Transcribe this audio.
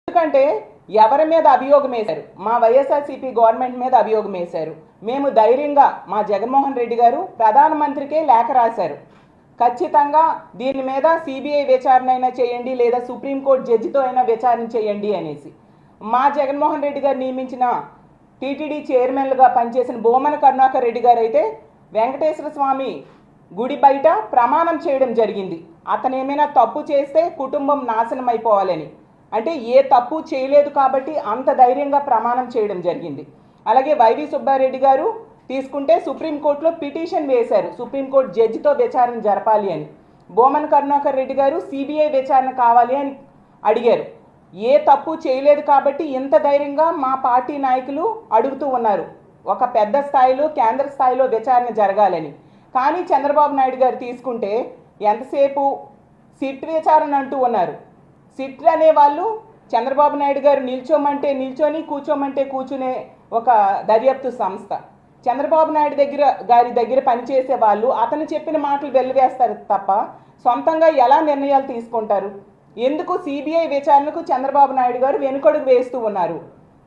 ఎందుకంటే ఎవరి మీద అభియోగం వేశారు? మా వైఎస్ఆర్సీపీ గవర్నమెంట్ మీద అభియోగం వేశారు. మేము ధైర్యంగా మా జగన్మోహన్ రెడ్డి గారు ప్రధానమంత్రికే లేఖ రాశారు, ఖచ్చితంగా దీని మీద సిబిఐ విచారణ అయినా చేయండి లేదా సుప్రీంకోర్టు జడ్జితో అయినా విచారణ చేయండి అనేసి. మా జగన్మోహన్ రెడ్డి గారు నియమించిన టీటీడీ చైర్మన్లుగా పనిచేసిన బోమన కరుణాకర్ రెడ్డి గారు అయితే వెంకటేశ్వర స్వామి గుడి బయట ప్రమాణం చేయడం జరిగింది. అతను ఏమైనా తప్పు చేస్తే కుటుంబం నాశనం అయిపోవాలని. అంటే ఏ తప్పు చేయలేదు కాబట్టి అంత ధైర్యంగా ప్రమాణం చేయడం జరిగింది. అలాగే వైవి సుబ్బారెడ్డి గారు తీసుకుంటే సుప్రీంకోర్టులో పిటిషన్ వేశారు, సుప్రీంకోర్టు జడ్జితో విచారణ జరపాలి అని. బోమన కరుణాకర్ రెడ్డి గారు సిబిఐ విచారణ కావాలి అని అడిగారు. ఏ తప్పు చేయలేదు కాబట్టి ఇంత ధైర్యంగా మా పార్టీ నాయకులు అడుగుతూ ఉన్నారు, ఒక పెద్ద స్థాయిలో కేంద్ర స్థాయిలో విచారణ జరగాలని. కానీ చంద్రబాబు నాయుడు గారు తీసుకుంటే ఎంతసేపు సిట్ విచారణ అంటూ ఉన్నారు. సిట్ అనే వాళ్ళు చంద్రబాబు నాయుడు గారు నిల్చోమంటే నిల్చొని కూర్చోమంటే కూర్చునే ఒక దర్యాప్తు సంస్థ. చంద్రబాబు నాయుడు గారి దగ్గర పనిచేసే వాళ్ళు అతను చెప్పిన మాటలు వెల్లివేస్తారు తప్ప సొంతంగా ఎలా నిర్ణయాలు తీసుకుంటారు? ఎందుకు సిబిఐ విచారణకు చంద్రబాబు నాయుడు గారు వెనుకడుగు వేస్తూ ఉన్నారు?